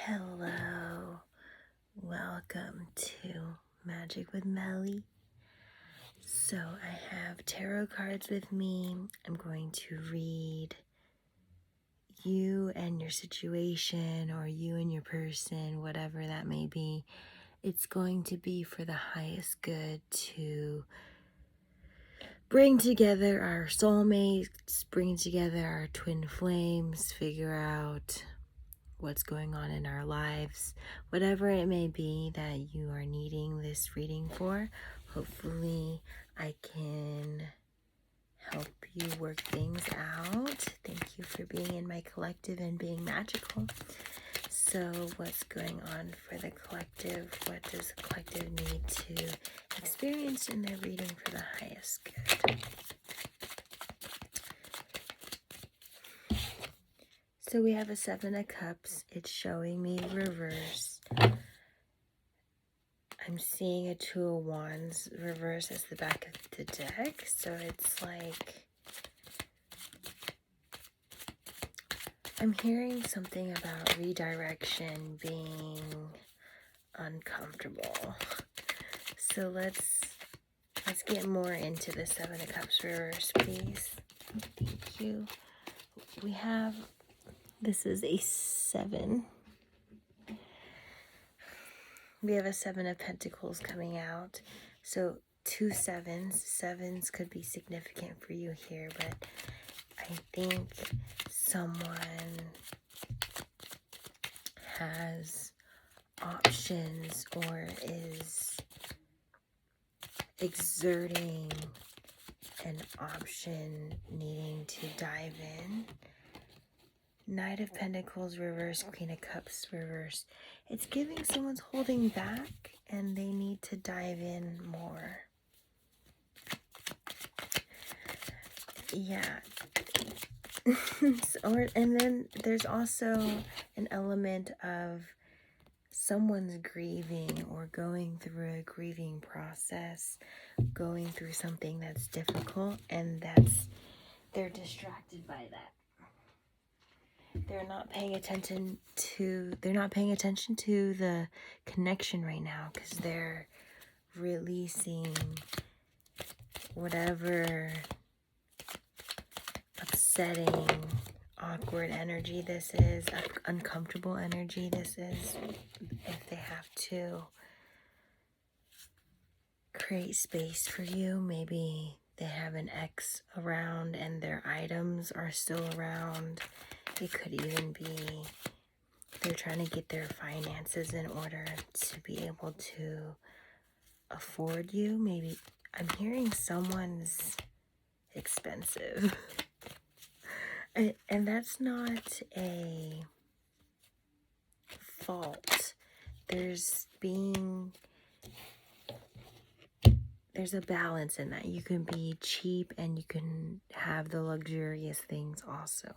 Hello, welcome to Magic with Melly. So I have tarot cards with me. I'm going to read you and your situation, or you and your person, whatever that may be. It's going to be for the highest good to bring together our soulmates, bring together our twin flames, figure out what's going on in our lives, whatever it may be that you are needing this reading for. Hopefully I can help you work things out. Thank you for being in my collective and being magical. So what's going on for the collective? What does the collective need to experience in their reading for the highest good? So we have a 7 of Cups. It's showing me reverse. I'm seeing a 2 of Wands reverse as the back of the deck. So it's like I'm hearing something about redirection being uncomfortable. So let's get more into the 7 of Cups reverse, please. Thank you. We have, this is a 7. We have a 7 of Pentacles coming out. So 2 sevens. Sevens could be significant for you here, but I think someone has options or is exerting an option needing to dive in. Knight of Pentacles reverse, Queen of Cups reverse. It's giving someone's holding back and they need to dive in more. Yeah. And then there's also an element of someone's grieving or going through a grieving process, going through something that's difficult, and they're distracted by that. They're not paying attention to the connection right now because they're releasing whatever upsetting, awkward energy this is, uncomfortable energy this is, if they have to create space for you. Maybe they have an ex around and their items are still around. It could even be they're trying to get their finances in order to be able to afford you. Maybe I'm hearing someone's expensive. And that's not a fault. There's a balance in that. You can be cheap and you can have the luxurious things also.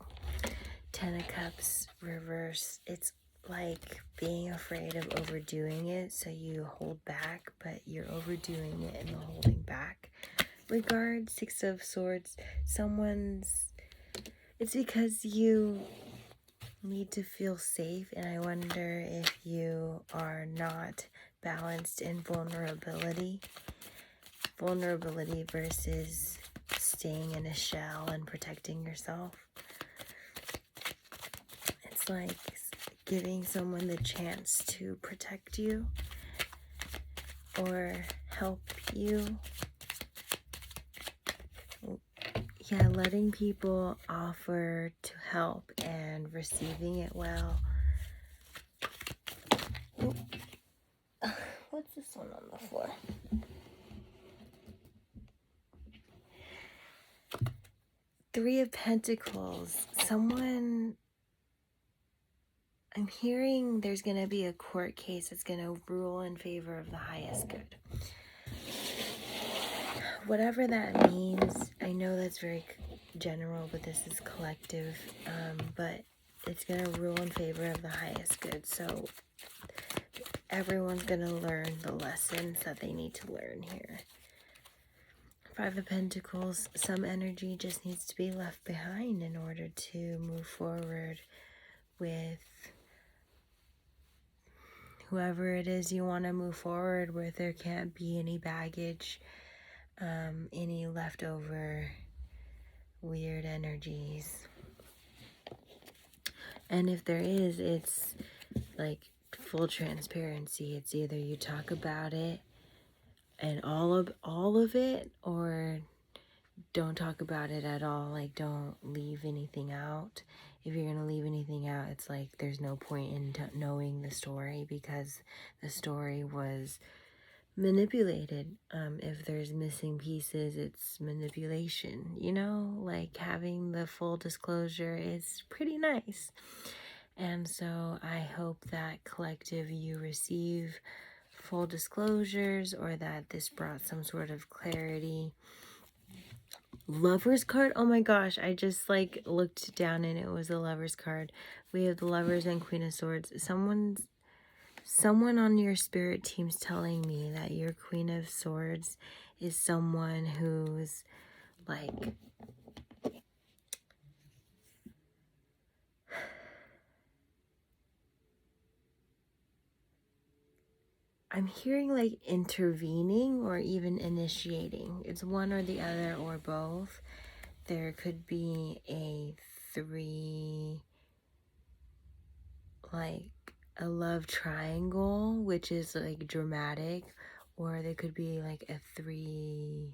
10 of Cups reverse. It's like being afraid of overdoing it, so you hold back, but you're overdoing it in the holding back regard. 6 of Swords. It's because you need to feel safe, and I wonder if you are not balanced in vulnerability. Vulnerability versus staying in a shell and protecting yourself. It's like giving someone the chance to protect you or help you. Yeah, letting people offer to help and receiving it well. What's this one on the floor? Three of Pentacles. I'm hearing there's going to be a court case that's going to rule in favor of the highest good. Whatever that means, I know that's very general, but this is collective, but it's going to rule in favor of the highest good. So everyone's going to learn the lessons that they need to learn here. 5 of Pentacles, some energy just needs to be left behind in order to move forward with whoever it is you want to move forward with, there can't be any baggage, any leftover weird energies. And if there is, it's like full transparency. It's either you talk about it and all of it, or don't talk about it at all. Like, don't leave anything out. If you're gonna leave anything out, it's like there's no point in knowing the story, because the story was manipulated. If there's missing pieces, it's manipulation, you know? Like, having the full disclosure is pretty nice. And so I hope that collective, you receive full disclosures, or that this brought some sort of clarity. Lover's card, oh my gosh, I just like looked down and it was a Lover's card. We have the Lovers and Queen of Swords. Someone on your spirit team's telling me that your Queen of Swords is someone who's like, I'm hearing like intervening or even initiating. It's one or the other or both. There could be a 3, like a love triangle, which is like dramatic, or there could be like a three-way,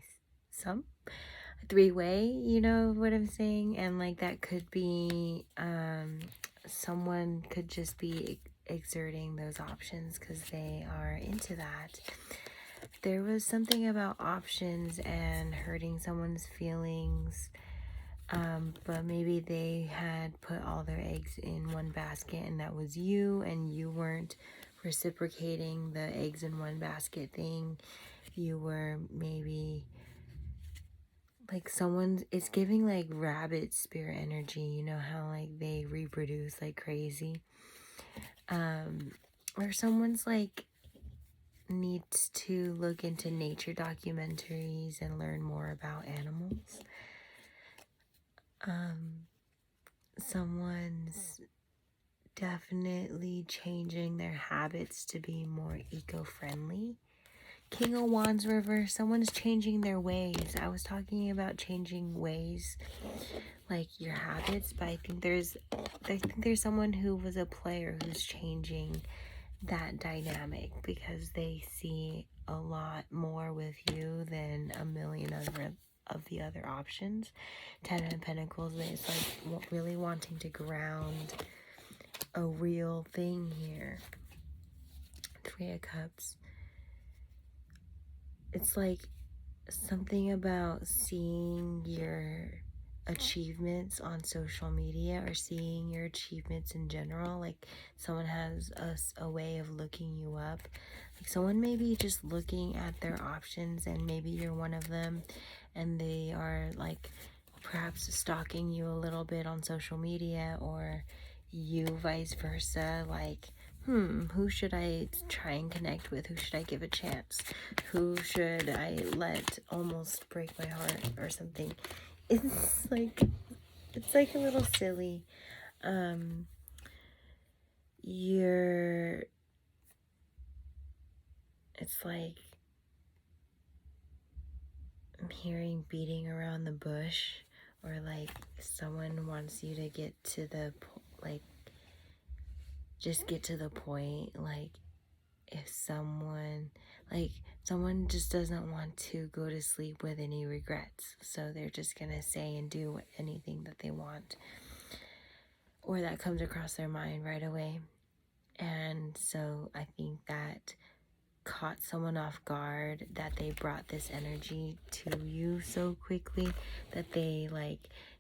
you know what I'm saying? And like that could be someone could just be exerting those options because they are into that. There was something about options and hurting someone's feelings, but maybe they had put all their eggs in one basket, and that was you, and you weren't reciprocating the eggs in one basket thing. You were maybe like it's giving like rabbit spirit energy, you know how like they reproduce like crazy. Or someone's like needs to look into nature documentaries and learn more about animals. Someone's definitely changing their habits to be more eco-friendly. King of Wands reverse, someone's changing their ways. I was talking about changing ways, like your habits, but I think there's someone who was a player who's changing that dynamic because they see a lot more with you than a million of the other options. 10 of Pentacles, it's like really wanting to ground a real thing here. 3 of Cups. It's like something about seeing your achievements on social media, or seeing your achievements in general. Like someone has a way of looking you up. Like someone may be just looking at their options, and maybe you're one of them, and they are like perhaps stalking you a little bit on social media, or you vice versa. Like, who should I try and connect with? Who should I give a chance? Who should I let almost break my heart or something? It's like a little silly. It's like I'm hearing beating around the bush, or like someone wants you to get to the just get to the point. Like if someone just doesn't want to go to sleep with any regrets, so they're just gonna say and do anything that they want, or that comes across their mind right away. And so I think that caught someone off guard, that they brought this energy to you so quickly that they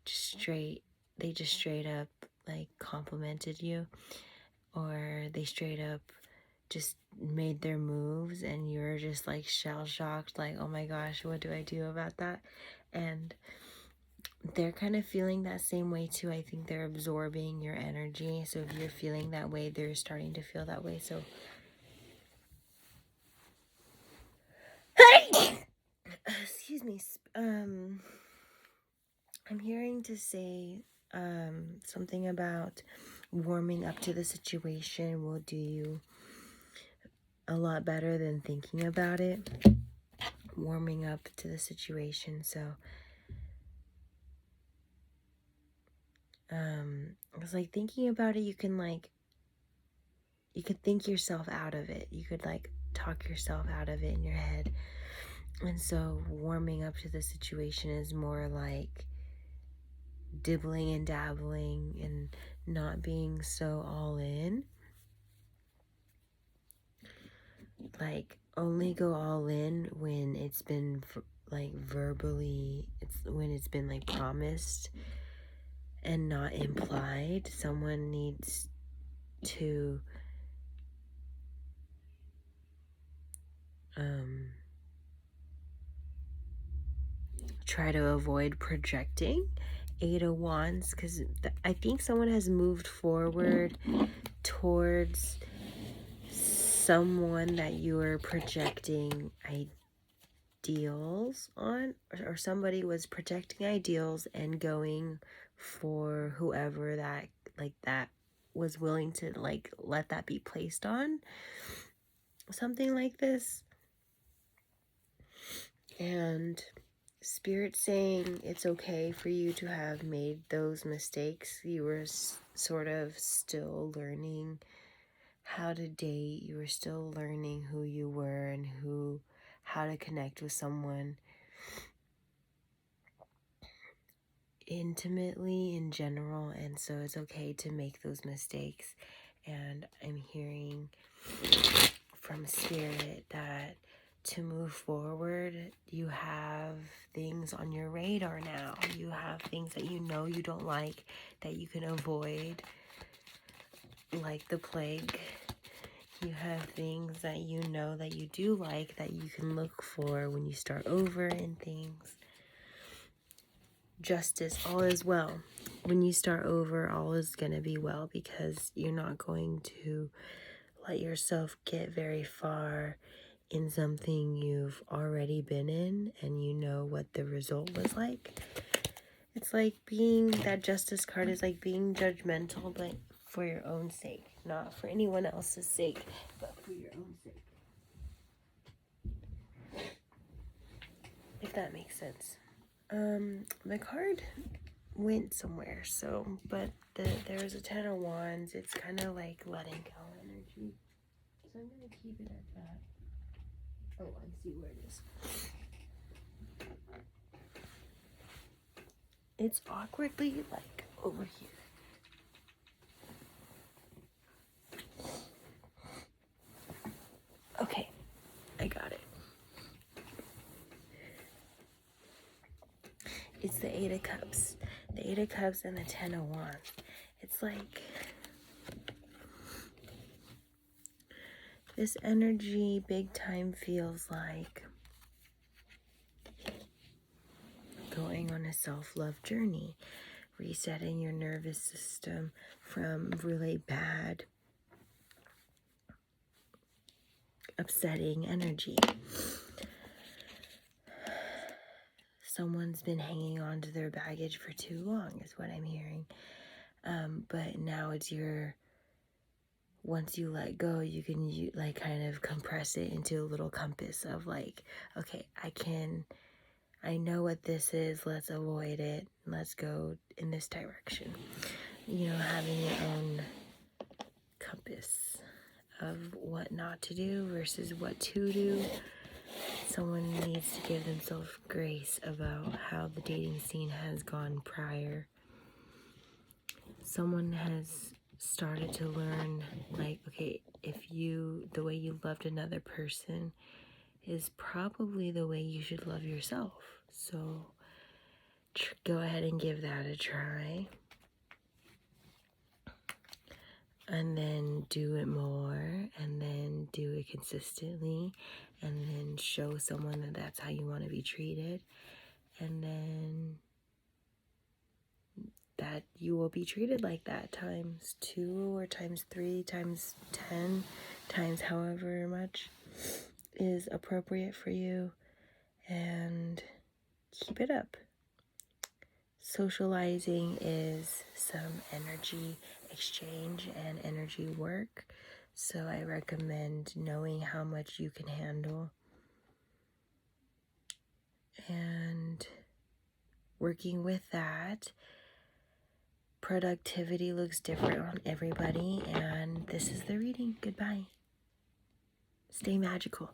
just straight up like complimented you, or they straight up just made their moves, and you're just like shell shocked, like, oh my gosh, what do I do about that? And they're kind of feeling that same way too. I think they're absorbing your energy. So if you're feeling that way, they're starting to feel that way. So excuse me, I'm hearing to say something about warming up to the situation will do you a lot better than thinking about it, warming up to the situation. So it's like thinking about it, you could think yourself out of it. You could like talk yourself out of it in your head. And so warming up to the situation is more like dibbling and dabbling and not being so all in. Like only go all in when it's been like verbally, when it's been like promised and not implied. Someone needs to try to avoid projecting 8 of Wands, because I think someone has moved forward towards someone that you are projecting ideals on, or somebody was projecting ideals and going for whoever that was willing to like let that be placed on, something like this. And Spirit saying it's okay for you to have made those mistakes. You were sort of still learning how to date. You were still learning who you were and how to connect with someone intimately in general. And so it's okay to make those mistakes. And I'm hearing from Spirit that to move forward, you have things on your radar now. You have things that you know you don't like that you can avoid, like the plague. You have things that you know that you do like that you can look for when you start over in things. Justice, all is well. When you start over, all is going to be well, because you're not going to let yourself get very far in something you've already been in and you know what the result was like. It's like being, that justice card is like being judgmental, but for your own sake, not for anyone else's sake, but for your own sake. If that makes sense. The card went somewhere, so, but there's a 10 of Wands. It's kind of like letting go energy. So I'm going to keep it at that. Oh, I see where it is. It's awkwardly like over here. Okay, I got it. It's the 8 of Cups. The 8 of Cups and the 10 of Wands. It's like this energy big time feels like going on a self-love journey, resetting your nervous system from really bad, upsetting energy. Someone's been hanging on to their baggage for too long is what I'm hearing. But now it's once you let go, you can like kind of compress it into a little compass of like, okay, I know what this is, let's avoid it, let's go in this direction. You know, having your own compass of what not to do versus what to do. Someone needs to give themselves grace about how the dating scene has gone prior. Someone has started to learn, like, okay, the way you loved another person is probably the way you should love yourself. So go ahead and give that a try. And then do it more, and then do it consistently, and then show someone that that's how you want to be treated, and then that you will be treated like that times 2 or times 3 times 10 times however much is appropriate for you, and keep it up. Socializing is some energy exchange and energy work. So I recommend knowing how much you can handle and working with that. Productivity looks different on everybody, and this is the reading. Goodbye. Stay magical.